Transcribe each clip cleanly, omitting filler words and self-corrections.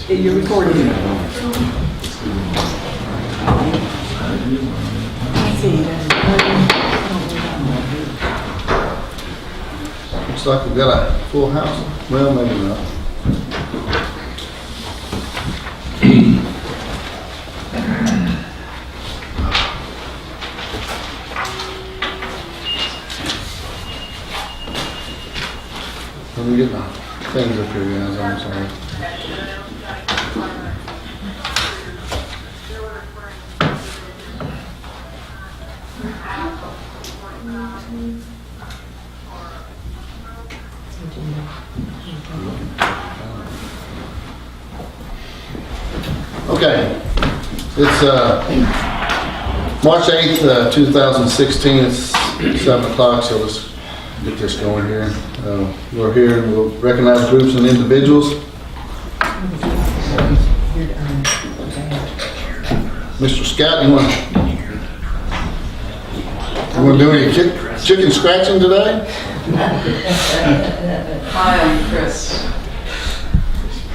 You're recording. I see. Looks like we've got a full house. Well, maybe not. Let me get my things up here, guys. I'm sorry. Okay, it's March 8th, 2016. It's 7 o'clock, so let's get this going here. We're here and we'll recognize groups and individuals. Mr. Scott, you want to do any chicken scratching today? Hi, I'm Chris.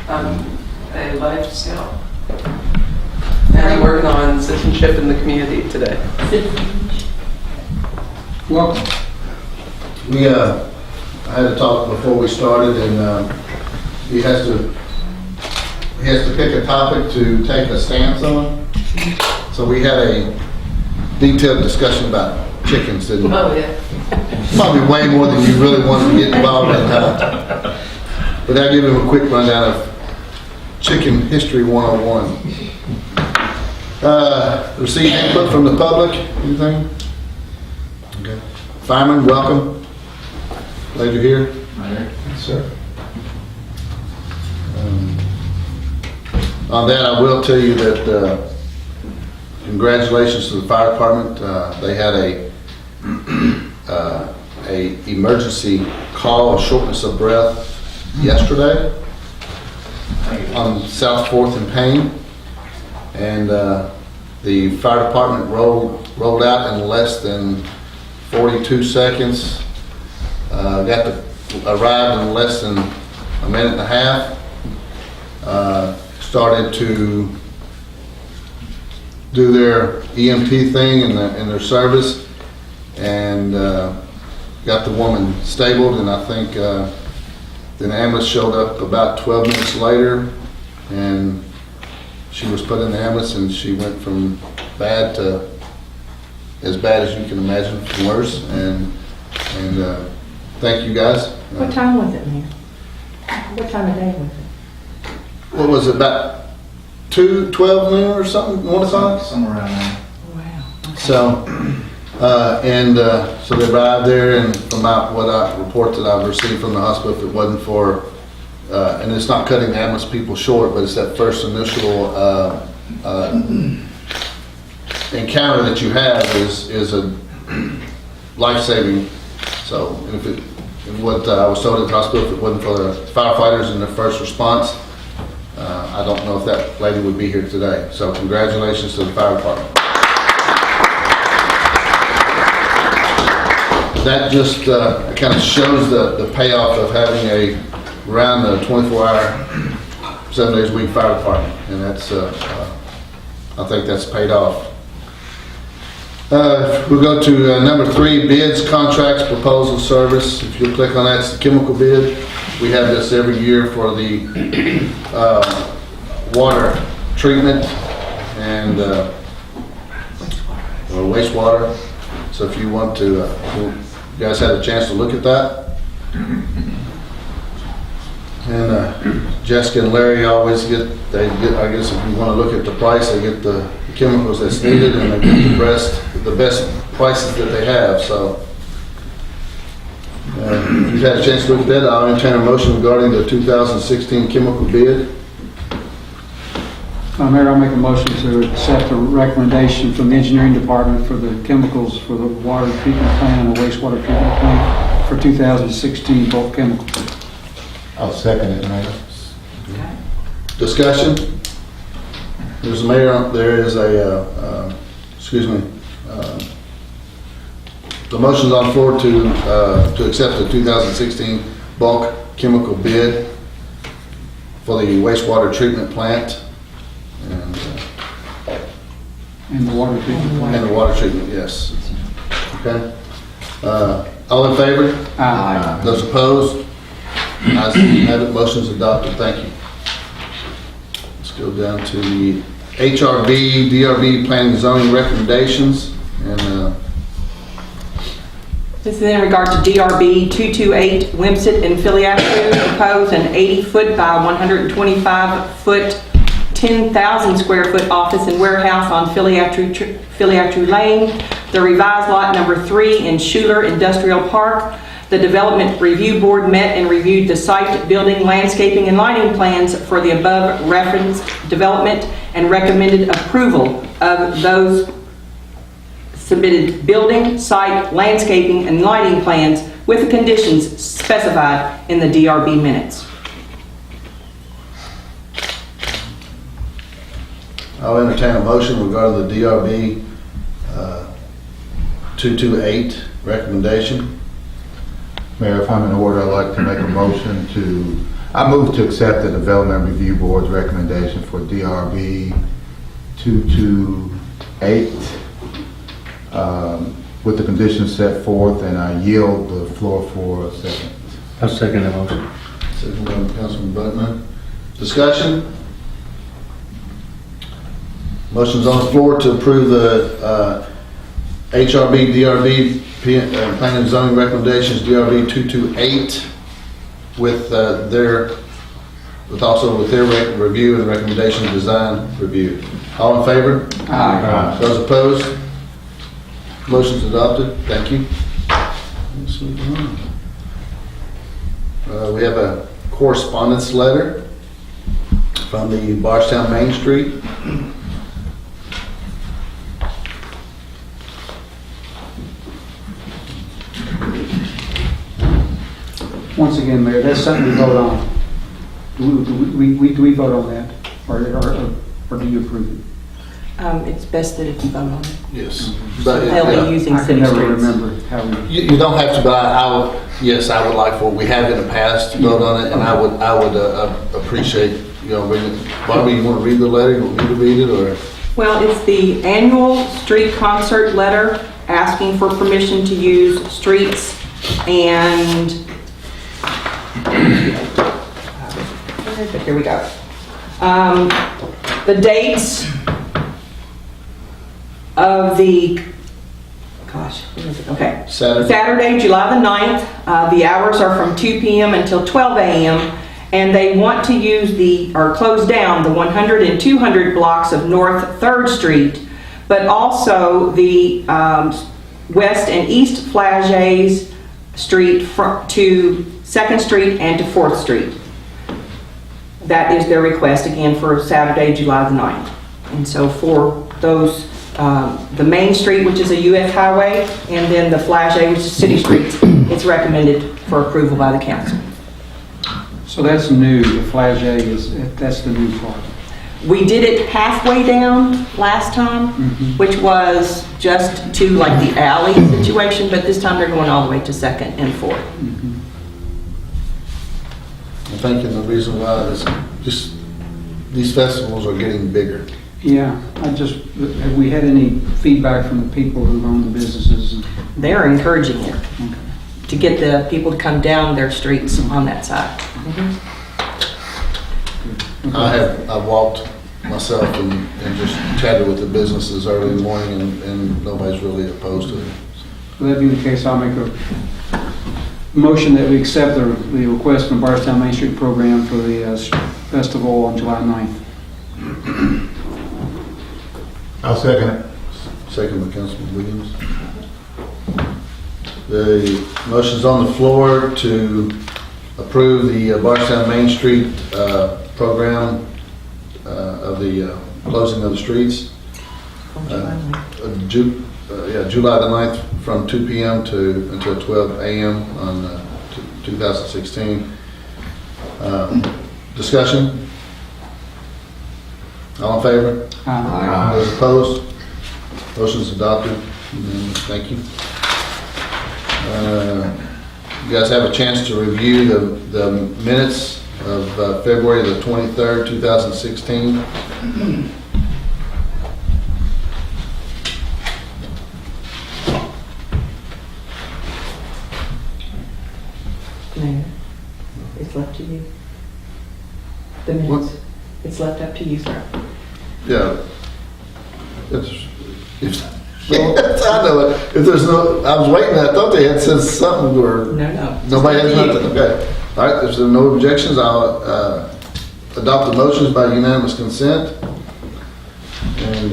I'm a life scout. And I'm working on citizenship in the community today. Welcome. We I had a talk before we started, and he has to pick a topic to take a stance on. So we had a detailed discussion about chickens, didn't we? Oh, yeah. Probably way more than you really wanted to get involved in. But I'll give him a quick rundown of Chicken History 101. Received input from the public, anything? Okay. Fireman, welcome. Glad you're here. Yes, Sir. On that, I will tell you that congratulations to the fire department. They had a emergency call of shortness of breath yesterday on South 4th and Payne, and the fire department rolled out in less than 42 seconds. Arrived in less than a minute and a half. Started to do their EMT thing in their service, and got the woman stabled, and I think then the ambulance showed up about 12 minutes later, and she was put in the ambulance, and she went from bad to as bad as you can imagine, worse, and thank you guys. What time was it, ma'am? What time of day was it? What was it, about 12 noon or something, 1 o'clock? somewhere around there. Wow. So, so they arrived there, and from what reports that I've received from the hospital, if it wasn't for, and it's not cutting the ambulance people short, but it's that first initial encounter that you have is a life-saving. So, and what I was told at the hospital, if it wasn't for the firefighters and their first response, I don't know if that lady would be here today. So congratulations to the fire department. That just kind of shows the payoff of having around the 24-hour, 7 days a week fire department, and that's I think that's paid off. We'll go to number 3, bids, contracts, proposal, service. If you'll click on that, it's the chemical bid. We have this every year for the water treatment and or wastewater. So if you want to, you guys had a chance to look at that. And Jessica and Larry always I guess if you want to look at the price, they get the chemicals that's needed, and they get the best prices that they have. So if you've had a chance to look at that, I'll entertain a motion regarding the 2016 chemical bid. Mayor, I'll make a motion to accept the recommendation from the engineering department for the chemicals for the water treatment plant and the wastewater treatment plant for 2016 bulk chemicals. I'll second it, Mayor. Discussion? There's a mayor, there is a, the motion's on the floor to accept the 2016 bulk chemical bid. for the wastewater treatment plant and And the water treatment plant. and the water treatment, yes. Okay? All in favor? Aye. Those opposed? Ayes have it, motion's adopted, thank you. Let's go down to the HRB, DRB Planning and Zoning recommendations, and, This is in regard to DRB 228 Wimsett and Filiatreau, propose an 80-foot by 125-foot, 10,000 square foot office and warehouse on Filiatreau Lane, the revised lot number 3 in Schuler Industrial Park. The Development Review Board met and reviewed the site, building, landscaping, and lighting plans for the above referenced development and recommended approval of those submitted building, site, landscaping, and lighting plans with the conditions specified in the DRB minutes. I'll entertain a motion regarding the DRB 228 recommendation. Mayor, if I'm in order, I'd like to make a motion I move to accept the Development Review Board's recommendation for DRB 228 with the conditions set forth, and I yield the floor for a second. I'll second the motion. Second by Councilman Butler. Discussion? Motion's on the floor to approve the HRB, DRB, Planning and Zoning recommendations, DRB 228, with their review and recommendation design review. All in favor? Aye. Those opposed? Motion's adopted. Thank you. Let's move on. We have a correspondence letter from the Bardstown Main Street. Once again, Mayor, that's something we vote on. Do we vote on that, or do you approve it? It's best that if you vote on it. Yes. But, They'll yeah, be using I can city never streets. remember how we. you don't have to, but yes, I would like for, we have in the past, vote on it, and I would appreciate, Barbie, you want to read the letter? You want me to read it, or? Well, it's the annual street concert letter asking for permission to use streets and, here we go. The dates of the, what is it? Okay. Saturday, July the 9th. The hours are from 2 p.m. until 12 a.m. And they want to use close down the 100 and 200 blocks of North 3rd Street, but also the West and East Flage's Street to 2nd Street and to 4th Street. That is their request, again, for Saturday, July the 9th. And so for those, the Main Street, which is a U.S. highway, and then the Flagey, which is city streets, it's recommended for approval by the council. So that's new, the Flagey that's the new part. We did it halfway down last time, which was just to like the alley situation, but this time they're going all the way to 2nd and 4th. I'm thinking the reason why is just, these festivals are getting bigger. Yeah, have we had any feedback from the people who own the businesses? They're encouraging it Okay. to get the people to come down their streets on that side. I walked myself and just chatted with the businesses early in the morning, and nobody's really opposed to it. So that being the case, I'll make a motion that we accept the request from the Bardstown Main Street program for the festival on July 9th. I'll second it. Second by Councilman Williams. The motion's on the floor to approve the Bardstown Main Street program of the closing of the streets. July the 9th from 2 p.m. until 12 a.m. on 2016. Discussion? All in favor? Aye. Those opposed? Motion's adopted. Thank you. You guys have a chance to review the minutes of February the 23rd, 2016. Mayor, it's left to you. The minutes, it's left up to you, sir. Yeah. I know it. If there's no, I was waiting, I thought they had said something or No. nobody has nothing, okay. All right, if there are no objections, I'll adopt the motions by unanimous consent. And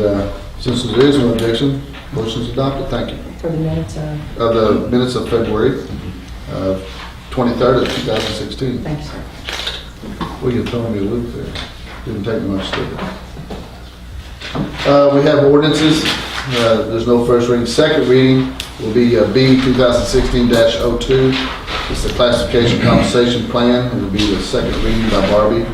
since there is no objection, motion's adopted, thank you. For the minutes, Of the minutes of February 23rd of 2016. thank you, sir. Well, you're throwing me a loop there. Didn't take me much to do. We have ordinances. There's no first reading. Second reading will be B 2016-02. It's the classification compensation plan. It will be the second reading by Barbie.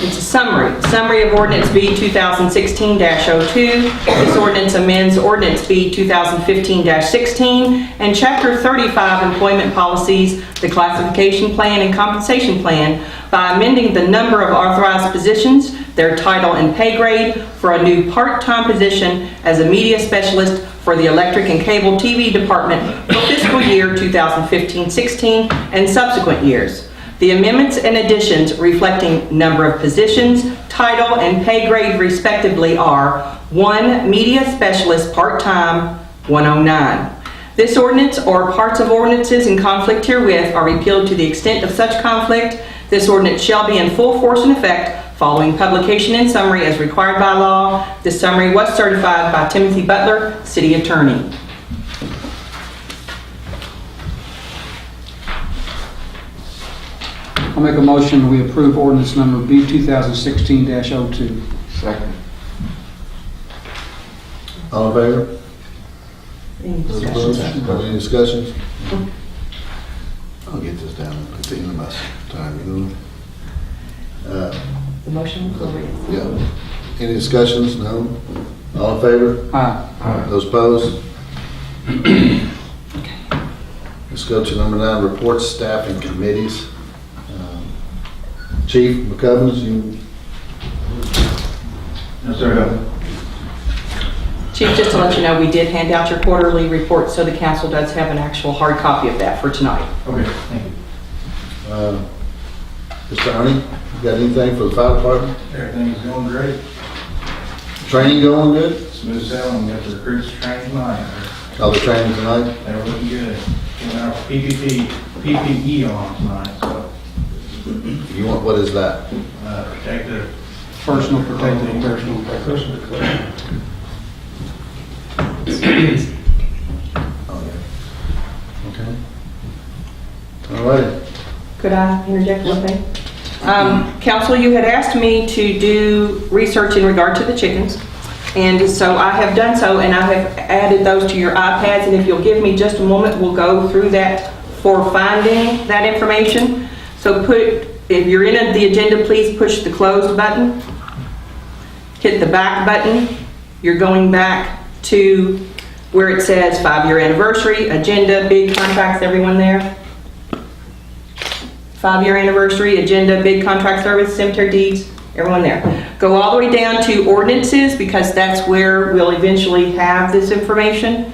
It's a summary of Ordinance B 2016-02. This ordinance amends Ordinance B 2015-16 and Chapter 35 Employment Policies, the Classification Plan and Compensation Plan by amending the number of authorized positions, their title and pay grade for a new part-time position as a media specialist for the Electric and Cable TV Department for fiscal year 2015-16 and subsequent years. The amendments and additions reflecting number of positions, title, and pay grade respectively are 1 Media Specialist Part-Time, 109. This ordinance or parts of ordinances in conflict herewith are repealed to the extent of such conflict. This ordinance shall be in full force and effect following publication and summary as required by law. This summary was certified by Timothy Butler, City Attorney. I'll make a motion, we approve ordinance number B 2016-02. Second. All in favor? Any Those discussions? opposed? Any discussions? I'll get this down and put it in my time, you know. The motion will read. Yeah. Any discussions? No? All in favor? Aye. Those opposed? Let's go to number 9, reports, staff, and committees. Chief McCubbins, you... Yes, sir. Chief, just to let you know, we did hand out your quarterly report, so the council does have an actual hard copy of that for tonight. Okay, thank you. Mr. Ernie, you got anything for the fire department? Everything's going great. Training going good? Smooth sailing. We got the recruits training tonight. All the training tonight? They're looking good. Getting our PPE on tonight, so You want, what is that? protective. Personal protective. Oh, yeah. Okay. All right. Could I interject one thing? Council, you had asked me to do research in regard to the chickens, and so I have done so, and I have added those to your iPads, and if you'll give me just a moment, we'll go through that for finding that information. So if you're in the agenda, please push the closed button, hit the back button. You're going back to where it says 5-year anniversary, agenda, big contracts, everyone there? 5-year anniversary, agenda, big contract service, cemetery deeds, everyone there. Go all the way down to ordinances because that's where we'll eventually have this information.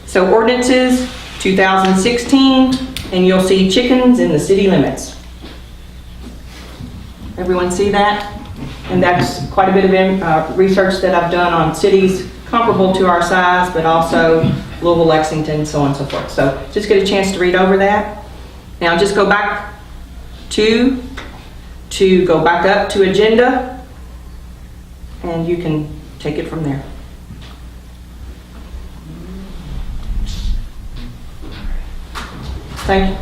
So ordinances, 2016, and you'll see chickens in the city limits. Everyone see that? And that's quite a bit of research that I've done on cities comparable to our size, but also Louisville, Lexington, so on and so forth. So just get a chance to read over that. Now just go back to go back up to agenda, and you can take it from there. Thank you.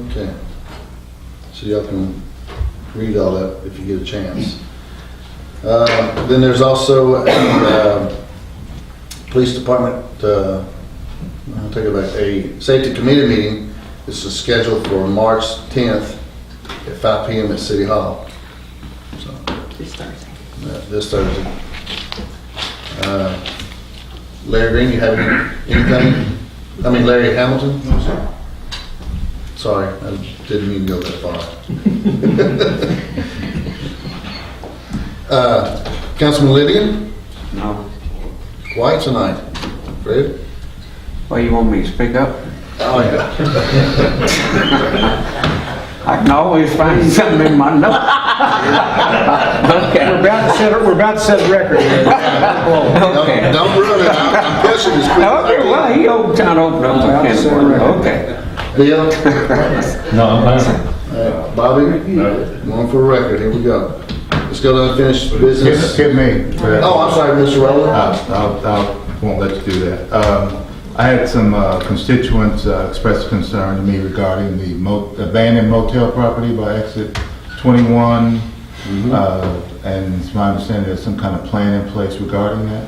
Okay. So y'all can read all that if you get a chance. Then there's also a police department, I'll take it back, a safety committee meeting. This is scheduled for March 10th at 5 p.m. at City Hall. So, This Thursday. this Thursday. Larry Green, you have anything? I mean, Larry Hamilton? Sorry, I didn't mean to go that far. Councilman Lydian? No. Quiet tonight. Fred? Well, you want me to speak up? Oh, yeah. I can always find something in my notes. Okay. We're about to set a record here. Okay. Don't ruin it. I'm pushing this quick. Okay, well, he trying to open up a can of worms. Okay. Bill? No, I'm fine. Bobby? Going for a record. Here we go. Let's go to unfinished business. Skip me. Oh, I'm sorry, Mr. Rowland. I won't let you do that. I had some constituents express concern to me regarding the abandoned motel property by exit 21. And it's my understanding there's some kind of plan in place regarding that.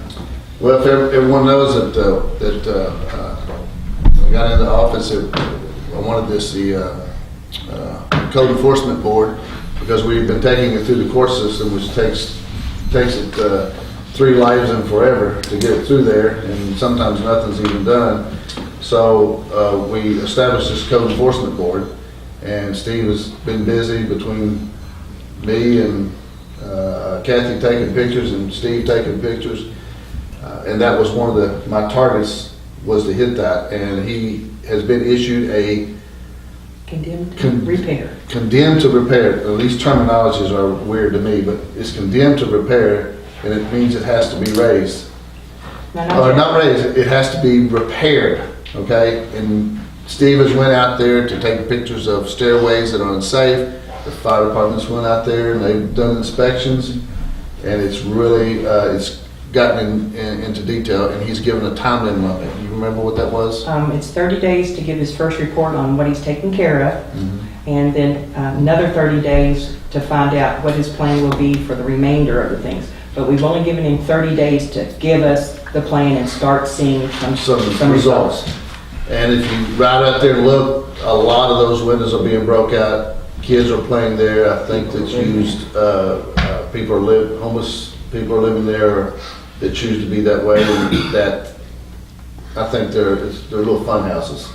Well, if everyone knows that when I got into office, I wanted the Code Enforcement Board, because we've been taking it through the court system, which takes it 3 lives and forever to get it through there, and sometimes nothing's even done. So we established this Code Enforcement Board, and Steve has been busy between me and Kathy taking pictures and Steve taking pictures, and that was one of my targets, was to hit that, and he has been issued a Condemned to repair. condemned to repair. At least terminologies are weird to me, but it's condemned to repair, and it means it has to be raised. Or not raised, it has to be repaired, okay? And Steve has went out there to take pictures of stairways that are unsafe. The fire departments went out there and they've done inspections, and it's really, it's gotten into detail, and he's given a time limit on it. You remember what that was? It's 30 days to give his first report on what he's taken care of, and then another 30 days to find out what his plan will be for the remainder of the things. But we've only given him 30 days to give us the plan and start seeing some results. And if you ride out there and look, a lot of those windows are being broke out. Kids are playing there. I think that's used, homeless people are living there that choose to be that way. And that, I think they're little fun houses.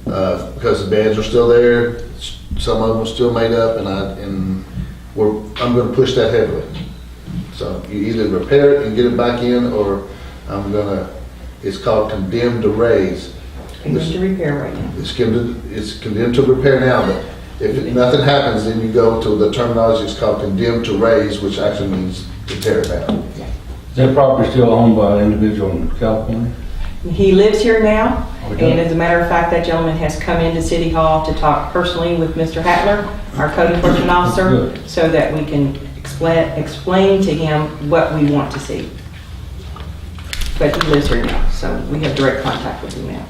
Because the beds are still there. Some of them are still made up, and I'm going to push that heavily. So you either repair it and get it back in, or it's called condemned to raise. Condemned to repair right now. It's condemned to repair now, but if nothing happens, then you go to the terminology, it's called condemned to raise, which actually means to tear it down. Is that property still owned by an individual in California? He lives here now, Okay. and as a matter of fact, that gentleman has come into City Hall to talk personally with Mr. Hattler, our code enforcement officer, Good. so that we can explain to him what we want to see. But he lives here now, so we have direct contact with him now.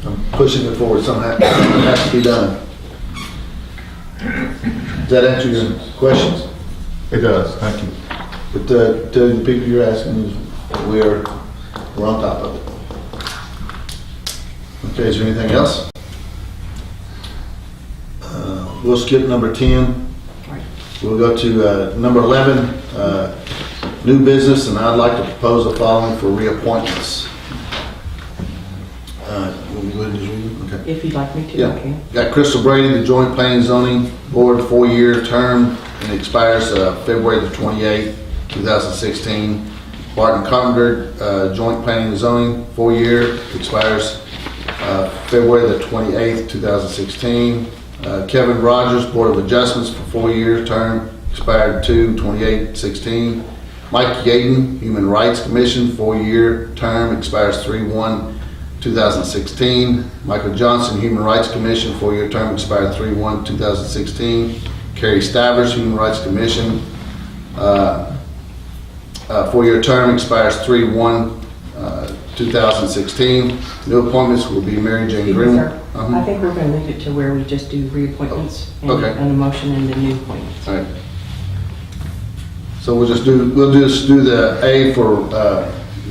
I'm pushing it forward, something has to be done. Does that answer your questions? It does, thank you. But to the people you're asking, we're on top of it. Okay, is there anything else? We'll skip number 10. We'll go to number 11, new business, and I'd like to propose the following for reappointments. Will you go ahead and just read them? Okay. If you'd like me to, Yeah. okay. Got Crystal Brady, the Joint Planning and Zoning Board, 4-year term, and it expires February the 28th, 2016. Barton Carpenter, Joint Planning and Zoning, 4-year, expires February the 28th, 2016. Kevin Rogers, Board of Adjustments, for 4-year term, expired 2/28/16. Mike Yaden, Human Rights Commission, 4-year term, expires 3/1/2016. Michael Johnson, Human Rights Commission, 4-year term, expired 3/1/2016. Carrie Stivers, Human Rights Commission, 4-year term, expires 3/1/2016. New appointments will be Mary Jane Excuse me, Greenwood. sir. I think we're going to leave it to where we just do reappointments and Okay. and the motion and the new appointments. All right. So we'll just do the A for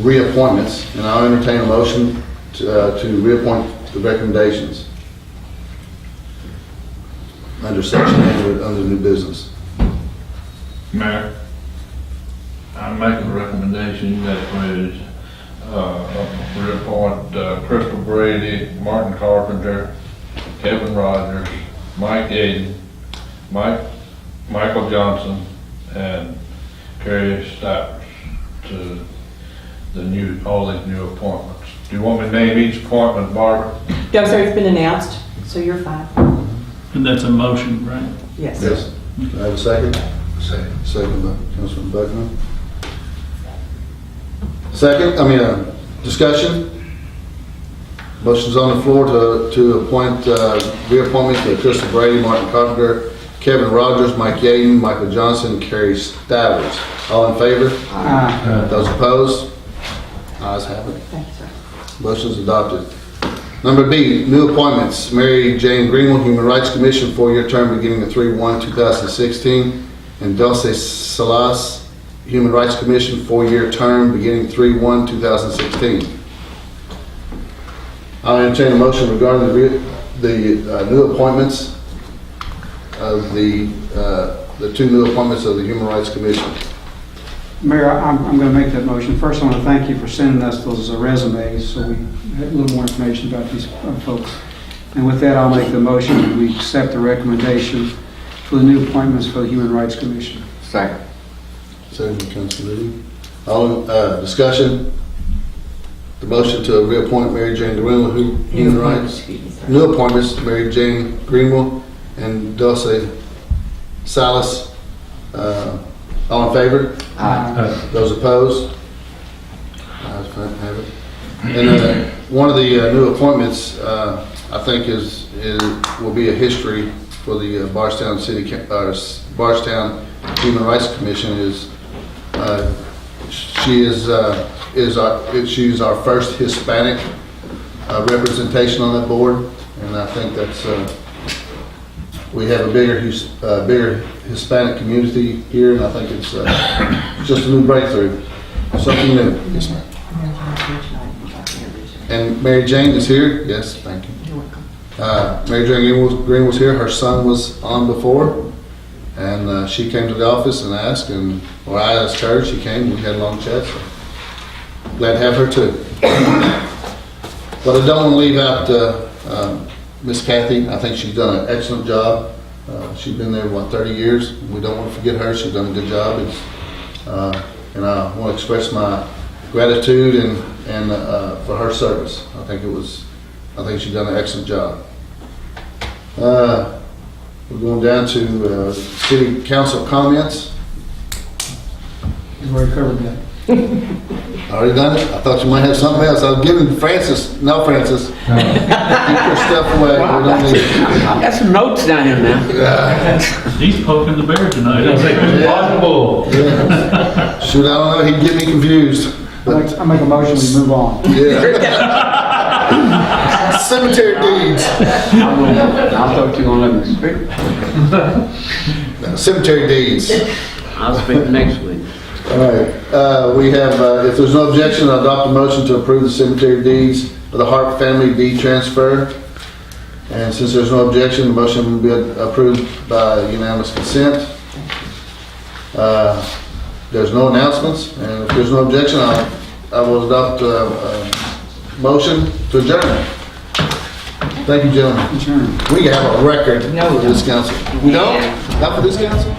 reappointments, and I'll entertain a motion to reappoint the recommendations under section A under new business. Mayor, I I'm making a recommendation that we reappoint Crystal Brady, Martin Carpenter, Kevin Rogers, Mike Aiden, Michael Johnson, and Kerry Stivers to all these new appointments. Do you want me to name each appointment, Barbara? No, sir, it's been announced, so you're fine. And that's a motion, right? Yes. Yes. Do I have a second? Second by Councilman Buckman. Discussion? Motion's on the floor to appoint, reappointment to Crystal Brady, Martin Carpenter, Kevin Rogers, Mike Yaden, Michael Johnson, and Kerry Stivers. All in favor? Aye. Those opposed? Ayes have it. Thank you, sir. Motion's adopted. Number B, new appointments. Mary Jane Greenwell, Human Rights Commission, 4-year term beginning at 3/1/2016. And Dulce Salas, Human Rights Commission, 4-year term beginning 3/1/2016. I'll entertain a motion regarding the new appointments of the two new appointments of the Human Rights Commission. Mayor, I'm going to make that motion. First, I want to thank you for sending us those resumes, so we have a little more information about these folks. And with that, I'll make the motion that we accept the recommendation for the new appointments for the Human Rights Commission. Second. Second by Councilman Liddy. All discussion? The motion to reappoint Mary Jane Greenwell, Human Rights. New appointments, Mary Jane Greenwell and Dulce Salas. All in favor? Aye. Those opposed? Ayes have it. And one of the new appointments, I think will be a history for the Bardstown City, Bardstown Human Rights Commission. She's our first Hispanic representation on that board, and I think that's we have a bigger Hispanic community here, and I think it's just a new breakthrough, something new. Yes, ma'am. And Mary Jane is here. Yes, thank you. You're welcome. Mary Jane Green was here. Her son was on before, and she came to the office and asked, or I asked her. She came. We had a long chat. So glad to have her too. But I don't want to leave out Miss Kathy. I think she's done an excellent job. She's been there 30 years. We don't want to forget her. She's done a good job, and I want to express my gratitude and for her service. I think she's done an excellent job. We're going down to City Council comments. We've already covered that. Already done it? I thought you might have something else. I was giving Francis. No, Francis. Keep your stuff away. We don't need it. I got some notes down here now. He's poking the bear tonight. Possible. Yeah. Shoot, I don't know. He'd get me confused. But I make a motion, we move on. yeah. Cemetery deeds. I'll talk to you on the street. Cemetery deeds. I'll speak next week. All right. We have, if there's no objection, I'll adopt a motion to approve the cemetery deeds for the Hart family deed transfer. And since there's no objection, the motion will be approved by unanimous consent. There's no announcements, and if there's no objection, I will adopt a motion to adjourn. Thank you, gentlemen. Adjourn. We have a record No, for we this council. We don't? Not for this council?